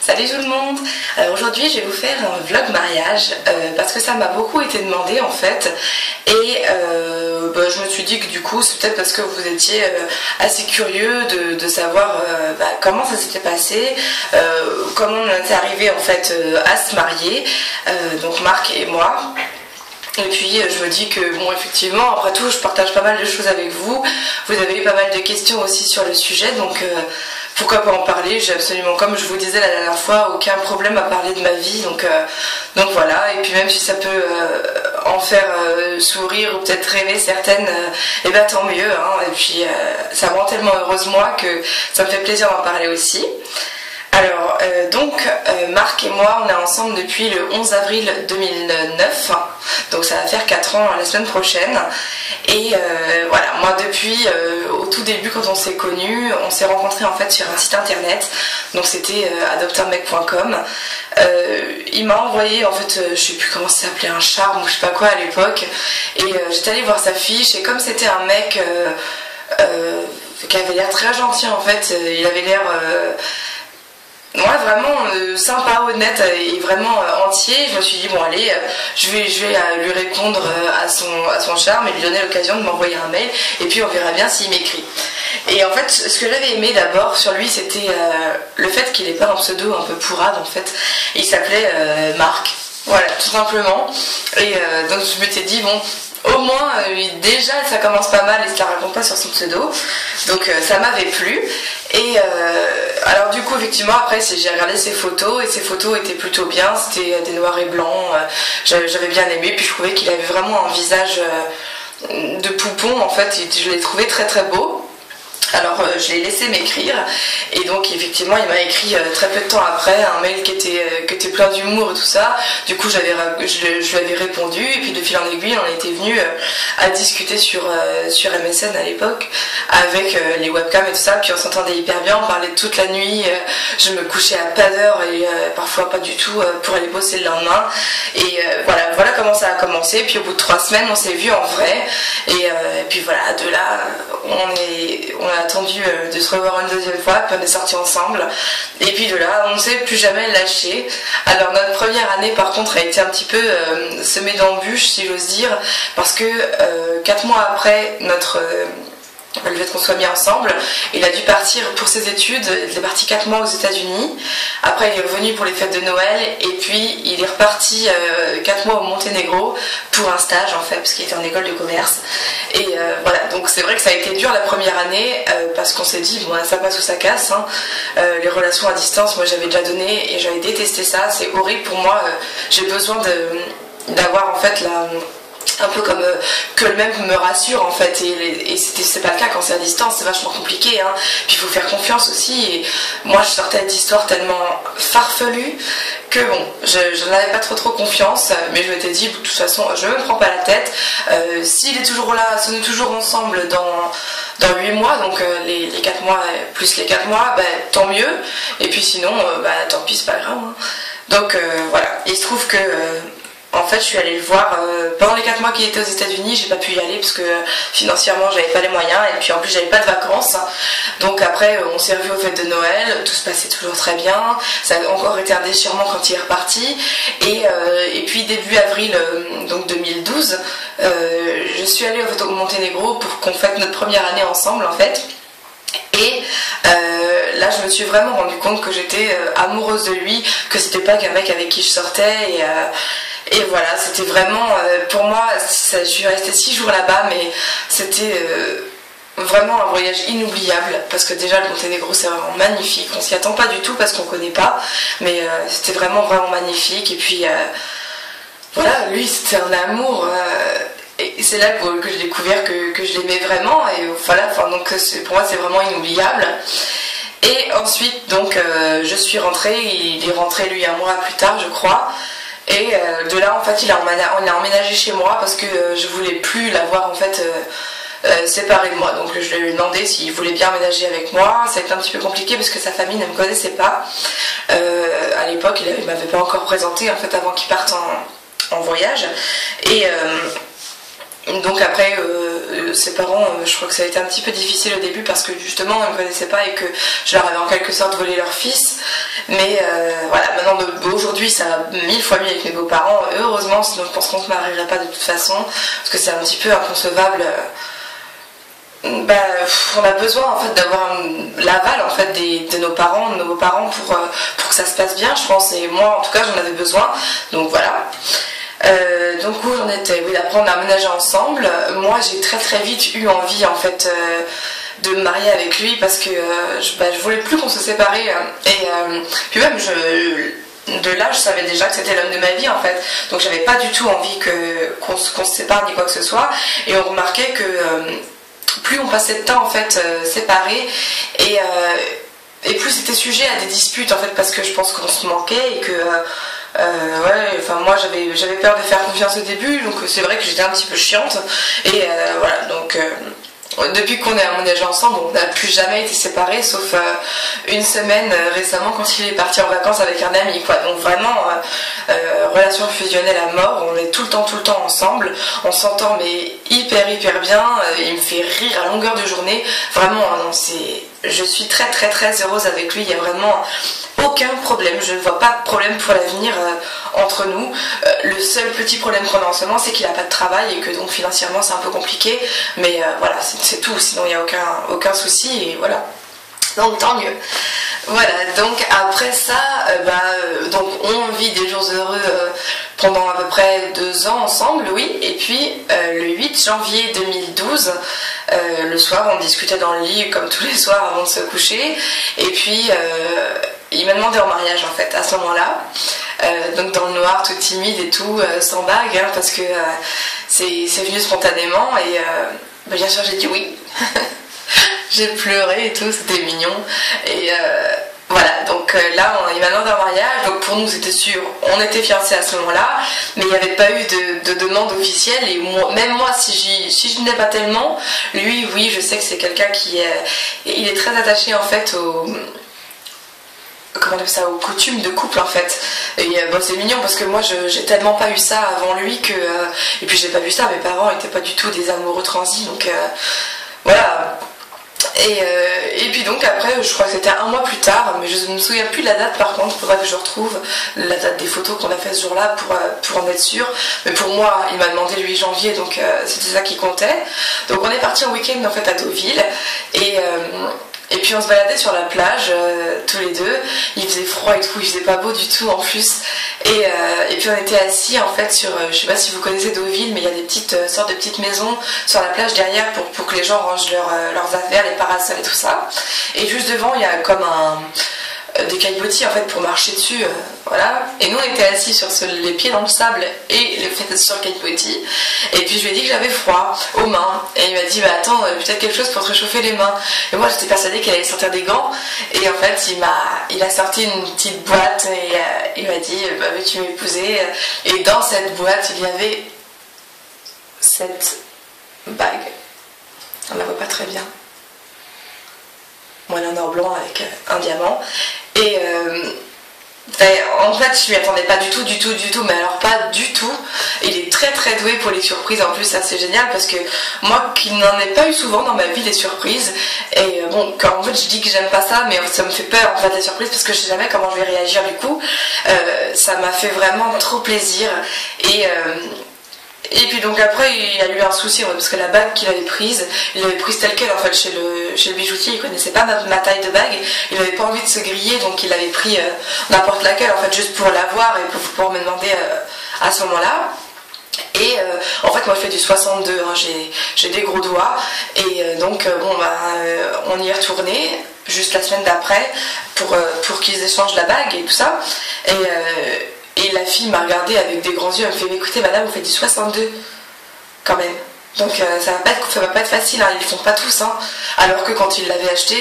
Salut tout le monde. Alors aujourd'hui je vais vous faire un vlog mariage parce que ça m'a beaucoup été demandé en fait et je me suis dit que du coup c'est peut-être parce que vous étiez assez curieux de savoir comment ça s'était passé, comment on était arrivé en fait à se marier, donc Marc et moi. Et puis je me dis que bon, effectivement, après tout je partage pas mal de choses avec vous, vous avez eu pas mal de questions aussi sur le sujet, donc pourquoi pas en parler. J'ai absolument, comme je vous disais la dernière fois, aucun problème à parler de ma vie, donc voilà. Et puis même si ça peut en faire sourire ou peut-être rêver certaines, et ben tant mieux, hein. Et puis ça me rend tellement heureuse moi que ça me fait plaisir d'en parler aussi. Alors, Marc et moi, on est ensemble depuis le 11 avril 2009, donc ça va faire 4 ans la semaine prochaine. Et voilà, moi depuis, au tout début quand on s'est connus, on s'est rencontrés en fait sur un site internet, donc c'était adopteunmec.com. Il m'a envoyé, en fait, je sais plus comment ça s'appelait, un charme ou je sais pas quoi à l'époque, et j'étais allée voir sa fiche, et comme c'était un mec qui avait l'air très gentil en fait, il avait l'air... ouais, vraiment sympa, honnête et vraiment entier. Je me suis dit bon allez, je vais lui répondre à son charme et lui donner l'occasion de m'envoyer un mail et puis on verra bien s'il m'écrit. Et en fait ce que j'avais aimé d'abord sur lui c'était le fait qu'il ait pas un pseudo un peu pourrave en fait. Il s'appelait Marc, voilà, tout simplement. Et donc je m'étais dit bon, au moins déjà ça commence pas mal et ça raconte pas sur son pseudo, donc ça m'avait plu. Et alors du coup effectivement après j'ai regardé ses photos et ses photos étaient plutôt bien, c'était des noirs et blancs, j'avais bien aimé, puis je trouvais qu'il avait vraiment un visage de poupon en fait, je l'ai trouvé très très beau. Alors je l'ai laissé m'écrire et donc effectivement il m'a écrit très peu de temps après un mail qui était plein d'humour et tout ça. Du coup je lui avais répondu et puis de fil en aiguille on était venu à discuter sur MSN à l'époque avec les webcams et tout ça, puis on s'entendait hyper bien, on parlait toute la nuit, je me couchais à pas d'heure et parfois pas du tout pour aller bosser le lendemain et voilà comment ça a commencé. Puis au bout de 3 semaines on s'est vu en vrai et puis voilà, de là on a attendu de se revoir une deuxième fois, puis on est sortis ensemble et puis de là on ne s'est plus jamais lâché. Alors notre première année par contre a été un petit peu semée d'embûches si j'ose dire, parce que 4 mois après le fait qu'on soit mis ensemble, il a dû partir pour ses études. Il est parti 4 mois aux États-Unis. Après, il est revenu pour les fêtes de Noël. Et puis, il est reparti 4 mois au Monténégro pour un stage, en fait, parce qu'il était en école de commerce. Et voilà, donc c'est vrai que ça a été dur la première année, parce qu'on s'est dit, bon, ça passe ou ça casse. Hein. Les relations à distance, moi, j'avais déjà donné et j'avais détesté ça. C'est horrible pour moi. J'ai besoin d'avoir, en fait, un peu comme que le même me rassure en fait, et c'est pas le cas quand c'est à distance, c'est vachement compliqué, hein. Puis il faut faire confiance aussi, et moi je sortais d'histoires tellement farfelues que bon, je n'avais pas trop confiance, mais je m'étais dit de toute façon je me prends pas la tête, s'il est toujours là, si on est toujours ensemble dans 8 mois, donc les 4 mois plus les 4 mois, tant mieux, et puis sinon tant pis, c'est pas grave, hein. Donc voilà, il se trouve que en fait, je suis allée le voir pendant les 4 mois qu'il était aux États-Unis. J'ai pas pu y aller parce que financièrement, j'avais pas les moyens et puis en plus, j'avais pas de vacances. Donc après, on s'est revus aux fêtes de Noël. Tout se passait toujours très bien. Ça a encore été un déchirement quand il est reparti. Et puis début avril, donc 2012, je suis allée en fait au Monténégro pour qu'on fête notre première année ensemble en fait. Et là je me suis vraiment rendu compte que j'étais amoureuse de lui, que c'était pas qu'un mec avec qui je sortais, et voilà, c'était vraiment pour moi, je suis restée 6 jours là-bas, mais c'était vraiment un voyage inoubliable, parce que déjà le Monténégro c'est vraiment magnifique, on s'y attend pas du tout parce qu'on connaît pas, mais c'était vraiment magnifique. Et puis voilà, lui c'était un amour, et c'est là que j'ai découvert que je l'aimais vraiment, et voilà, donc pour moi c'est vraiment inoubliable. Et ensuite donc je suis rentrée, il est rentré lui 1 mois plus tard je crois, et de là en fait on a emménagé chez moi parce que je voulais plus l'avoir en fait séparé de moi, donc je lui ai demandé s'il voulait bien emménager avec moi. Ça a été un petit peu compliqué parce que sa famille ne me connaissait pas, à l'époque il m'avait pas encore présenté en fait avant qu'il parte en voyage, et donc après ses parents, je crois que ça a été un petit peu difficile au début parce que justement ils ne me connaissaient pas et que je leur avais en quelque sorte volé leur fils. Mais voilà, maintenant aujourd'hui ça va 1000 fois mieux avec mes beaux-parents, heureusement, sinon je pense qu'on ne se marierait pas de toute façon, parce que c'est un petit peu inconcevable. On a besoin en fait d'avoir l'aval en fait de nos parents, de nos beaux-parents pour que ça se passe bien, je pense, et moi en tout cas j'en avais besoin, donc voilà. Donc où j'en étais, oui, après on a aménagé ensemble. Moi j'ai très vite eu envie en fait de me marier avec lui parce que je voulais plus qu'on se séparait puis même de là je savais déjà que c'était l'homme de ma vie en fait, donc j'avais pas du tout envie qu'on se sépare ni quoi que ce soit, et on remarquait que plus on passait de temps en fait séparés et plus c'était sujet à des disputes en fait, parce que je pense qu'on se manquait et que ouais, enfin moi j'avais peur de faire confiance au début, donc c'est vrai que j'étais un petit peu chiante et voilà, donc depuis qu'on est aménagé ensemble, on n'a plus jamais été séparés, sauf une semaine récemment quand il est parti en vacances avec un ami, quoi. Donc vraiment, relation fusionnelle à mort, on est tout le temps ensemble, on s'entend mais hyper bien, il me fait rire à longueur de journée, vraiment, non, je suis très heureuse avec lui, il y a vraiment aucun problème, je ne vois pas de problème pour l'avenir entre nous. Le seul petit problème qu'on a en ce moment, c'est qu'il n'a pas de travail et que donc financièrement c'est un peu compliqué, mais voilà, c'est tout, sinon il n'y a aucun souci et voilà, donc tant mieux. Voilà, donc après ça, donc on vit des jours heureux pendant à peu près 2 ans ensemble, oui, et puis le 8 janvier 2012, le soir on discutait dans le lit comme tous les soirs avant de se coucher, et puis il m'a demandé en mariage en fait à ce moment-là, donc dans le noir, tout timide et tout, sans bague, hein, parce que c'est venu spontanément, et bien sûr j'ai dit oui. J'ai pleuré et tout, c'était mignon, et voilà, donc là il m'a demandé en mariage, donc pour nous c'était sûr, on était fiancés à ce moment-là, mais il n'y avait pas eu de demande officielle, et même moi si je n'ai pas tellement, lui oui, je sais que c'est quelqu'un il est très attaché en fait comment on appelle ça, aux coutumes de couple en fait, et bon, c'est mignon parce que moi j'ai tellement pas eu ça avant lui que et puis j'ai pas vu ça, mes parents étaient pas du tout des amoureux transis, donc voilà. Et puis donc après, je crois que c'était 1 mois plus tard, mais je ne me souviens plus de la date, par contre, il faudra que je retrouve la date des photos qu'on a fait ce jour-là pour en être sûr. Mais pour moi, il m'a demandé le 8 janvier, donc c'était ça qui comptait. Donc on est parti en week-end en fait à Deauville, et puis on se baladait sur la plage tous les deux, il faisait froid et tout, il faisait pas beau du tout en plus, et puis on était assis en fait sur, je sais pas si vous connaissez Deauville, mais il y a des petites sortes de petites maisons sur la plage derrière pour que les gens rangent leurs affaires, les parasols et tout ça, et juste devant il y a comme des caillotis en fait pour marcher dessus, voilà, et nous on était assis sur les pieds dans le sable et les fesses sur le cailloti, et puis je lui ai dit que j'avais froid aux mains, et il m'a dit bah attends, peut-être quelque chose pour te réchauffer les mains, et moi j'étais persuadée qu'elle allait sortir des gants, et en fait il a sorti une petite boîte et il m'a dit bah veux-tu m'épouser, et dans cette boîte il y avait cette bague, on la voit pas très bien, moi elle est en or blanc avec un diamant, et en fait je m'y attendais pas du tout, mais alors pas du tout. Il est très doué pour les surprises, en plus ça c'est génial parce que moi qui n'en ai pas eu souvent dans ma vie des surprises, et bon quand en fait je dis que j'aime pas ça, mais ça me fait peur en fait les surprises parce que je sais jamais comment je vais réagir du coup, ça m'a fait vraiment trop plaisir, et puis donc après il y a eu un souci parce que la bague qu'il avait prise, il l'avait prise telle quelle en fait chez le bijoutier, il connaissait pas ma taille de bague, il avait pas envie de se griller, donc il avait pris n'importe laquelle en fait juste pour l'avoir et pour me demander à ce moment-là. Et en fait moi je fais du 62, hein, j'ai des gros doigts, et donc bon on y est retourné juste la semaine d'après pour qu'ils échangent la bague et tout ça, et la fille m'a regardée avec des grands yeux, elle me fait mais écoutez madame, vous faites du 62 quand même, donc ça va pas être facile, hein, ils le font pas tous, hein. Alors que quand ils l'avaient acheté,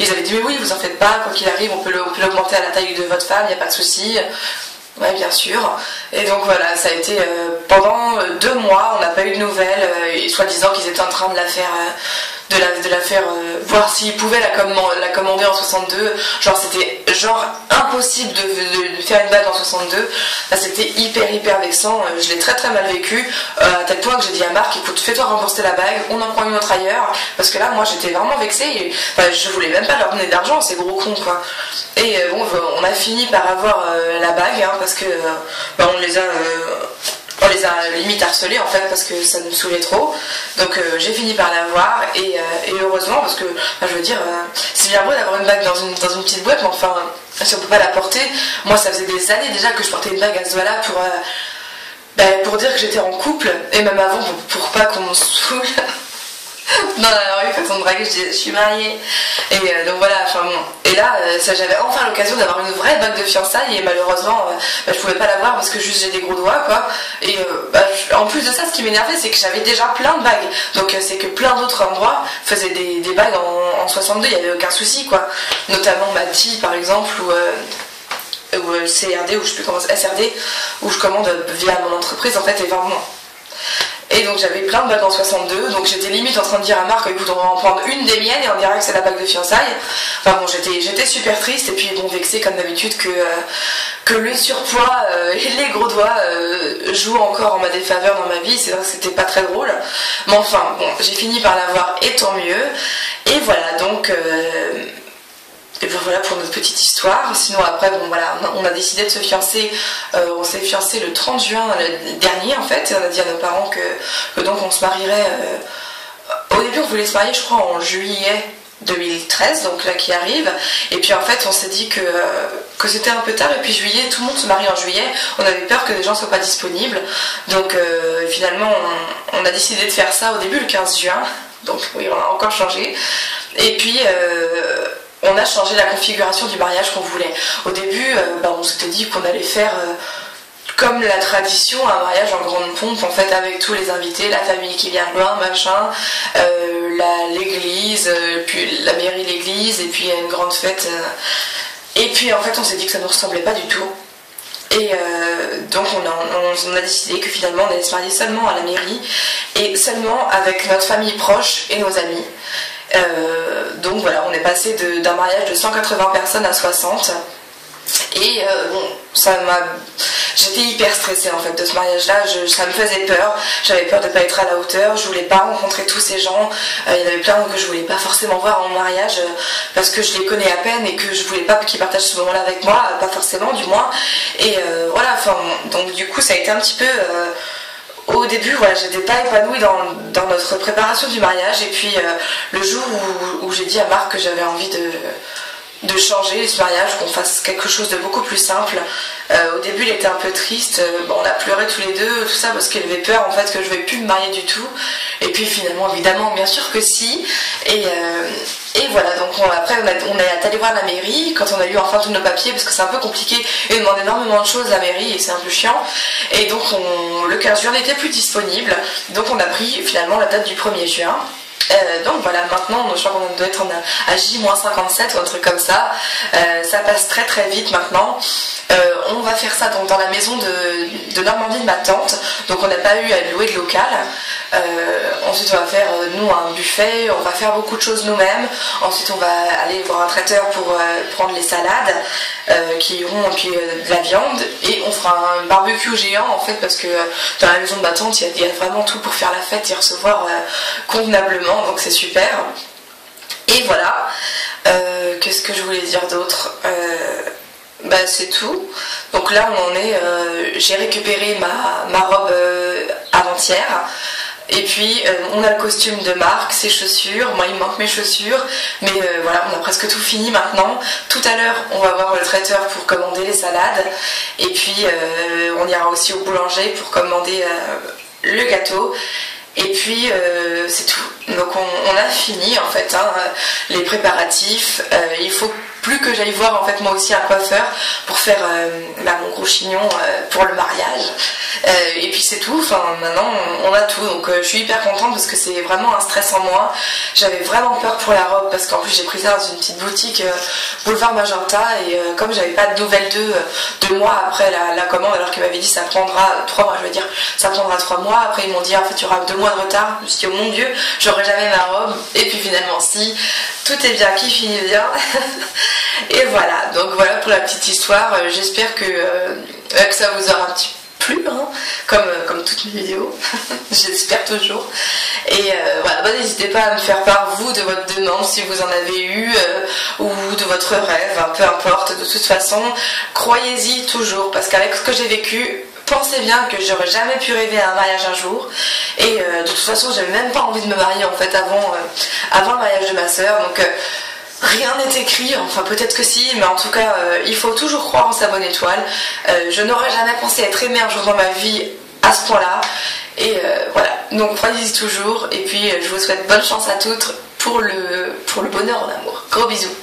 ils avaient dit mais oui vous en faites pas, quoi qu'il arrive on peut l'augmenter à la taille de votre femme, il n'y a pas de souci. Ouais, bien sûr. Et donc voilà, ça a été pendant 2 mois, on n'a pas eu de nouvelles, soi-disant qu'ils étaient en train de la faire, voir s'ils pouvaient la commander en 62. Genre c'était genre impossible de faire une bague en 62. Là, c'était hyper vexant, je l'ai très mal vécu, à tel point que j'ai dit à Marc, écoute, fais-toi rembourser la bague, on en prend une autre ailleurs, parce que là moi j'étais vraiment vexée, et, enfin, je voulais même pas leur donner d'argent, ces gros cons quoi. Et bon, on a fini par avoir la bague, hein, parce que on les a limite harcelés en fait, parce que ça nous saoulait trop. Donc j'ai fini par l'avoir, et heureusement, parce que je veux dire, c'est bien beau d'avoir une bague dans une petite boîte, mais enfin, si on peut pas la porter, moi ça faisait des années déjà que je portais une bague à ce doigt-là pour dire que j'étais en couple, et même avant pour pas qu'on me saoule. Dans la rue, quand on me draguait, je disais je suis mariée. Et donc voilà, enfin bon. Et là, j'avais enfin l'occasion d'avoir une vraie bague de fiançailles, et malheureusement, je pouvais pas l'avoir parce que juste j'ai des gros doigts quoi. Et en plus de ça, ce qui m'énervait, c'est que j'avais déjà plein de bagues. Donc c'est que plein d'autres endroits faisaient des bagues en 62, il n'y avait aucun souci quoi. Notamment Mati par exemple, ou CRD, ou je sais plus comment, SRD, où je commande via mon entreprise en fait, et vraiment. Et donc j'avais plein de bagues en 62, donc j'étais limite en train de dire à Marc, écoute, on va en prendre une des miennes et on dirait que c'est la bague de fiançailles. Enfin bon, j'étais super triste, et puis bon, vexée comme d'habitude que le surpoids et les gros doigts jouent encore en ma défaveur dans ma vie. C'est vrai que c'était pas très drôle, mais enfin bon, j'ai fini par l'avoir, et tant mieux. Et voilà, donc et bien voilà pour notre petite histoire. Sinon après, bon voilà, on a décidé de se fiancer, on s'est fiancé le 30 juin dernier en fait, et on a dit à nos parents que donc on se marierait, au début on voulait se marier je crois en juillet 2013, donc là qui arrive, et puis en fait on s'est dit que c'était un peu tard, et puis juillet, tout le monde se marie en juillet, on avait peur que les gens soient pas disponibles, donc finalement on a décidé de faire ça au début le 15 juin, donc oui, on a encore changé, et puis on a changé la configuration du mariage qu'on voulait. Au début, on s'était dit qu'on allait faire comme la tradition, un mariage en grande pompe, en fait, avec tous les invités, la famille qui vient de loin, machin, l'église, puis la mairie, l'église, et puis une grande fête. Et puis en fait, on s'est dit que ça ne nous ressemblait pas du tout. Et donc on a décidé que finalement on allait se marier seulement à la mairie, et seulement avec notre famille proche et nos amis. Donc voilà, on est passé d'un mariage de 180 personnes à 60, et bon, j'étais hyper stressée en fait de ce mariage là, ça me faisait peur, j'avais peur de ne pas être à la hauteur, je voulais pas rencontrer tous ces gens, il y en avait plein que je voulais pas forcément voir en mariage, parce que je les connais à peine, et que je voulais pas qu'ils partagent ce moment là avec moi, pas forcément du moins, et voilà, enfin donc du coup ça a été un petit peu au début, voilà, j'étais pas épanouie dans notre préparation du mariage, et puis le jour où j'ai dit à Marc que j'avais envie de changer ce mariage, qu'on fasse quelque chose de beaucoup plus simple. Au début il était un peu triste, on a pleuré tous les deux, tout ça, parce qu'il avait peur en fait que je ne vais plus me marier du tout, et puis finalement évidemment bien sûr que si, et voilà, donc après on est allé voir la mairie quand on a eu enfin tous nos papiers, parce que c'est un peu compliqué, et on demande énormément de choses la mairie, et c'est un peu chiant, et donc le 15 juin n'était plus disponible, donc on a pris finalement la date du 1er juin. Donc voilà, maintenant je crois qu'on doit être à J-57 ou un truc comme ça, ça passe très vite maintenant. On va faire ça donc dans la maison de Normandie de ma tante, donc on n'a pas eu à louer de local. Ensuite on va faire nous un buffet, on va faire beaucoup de choses nous-mêmes, ensuite on va aller voir un traiteur pour prendre les salades qui iront, et puis de la viande, et on fera un barbecue géant en fait, parce que dans la maison de ma tante il y a vraiment tout pour faire la fête et recevoir convenablement, donc c'est super. Et voilà, qu'est-ce que je voulais dire d'autre, c'est tout. Donc là on en est, j'ai récupéré ma robe avant-hier, et puis on a le costume de Marc, ses chaussures, moi il me manque mes chaussures, mais voilà, on a presque tout fini maintenant. Tout à l'heure on va voir le traiteur pour commander les salades, et puis on ira aussi au boulanger pour commander le gâteau. Et puis c'est tout, donc on a fini en fait les préparatifs, il faut plus que j'aille voir en fait moi aussi un coiffeur pour faire mon gros chignon pour le mariage, et puis c'est tout, enfin maintenant on a tout, donc je suis hyper contente parce que c'est vraiment un stress en moins. J'avais vraiment peur pour la robe, parce qu'en plus j'ai pris ça dans une petite boutique boulevard Magenta, et comme j'avais pas de nouvelles d'eux 2 mois après la commande, alors qu'ils m'avaient dit ça prendra 3 mois, ça prendra 3 mois, après ils m'ont dit en fait il y aura 2 mois de retard, je me suis dit oh mon dieu, j'aurai jamais ma robe, et puis finalement si, tout est bien qui finit bien. Et voilà, donc voilà pour la petite histoire. J'espère que ça vous aura un petit peu plu, hein, comme toutes mes vidéos. J'espère toujours. Et voilà, bah, n'hésitez pas à me faire part, vous, de votre demande, si vous en avez eu, ou de votre rêve, hein, peu importe. De toute façon, croyez-y toujours, parce qu'avec ce que j'ai vécu, pensez bien que j'aurais jamais pu rêver à un mariage un jour. Et de toute façon, j'avais même pas envie de me marier en fait avant le mariage de ma soeur. Donc rien n'est écrit, enfin peut-être que si, mais en tout cas il faut toujours croire en sa bonne étoile. Je n'aurais jamais pensé être aimée un jour dans ma vie à ce point-là. Et voilà, donc croyez-y toujours. Et puis je vous souhaite bonne chance à toutes pour le bonheur en amour. Gros bisous.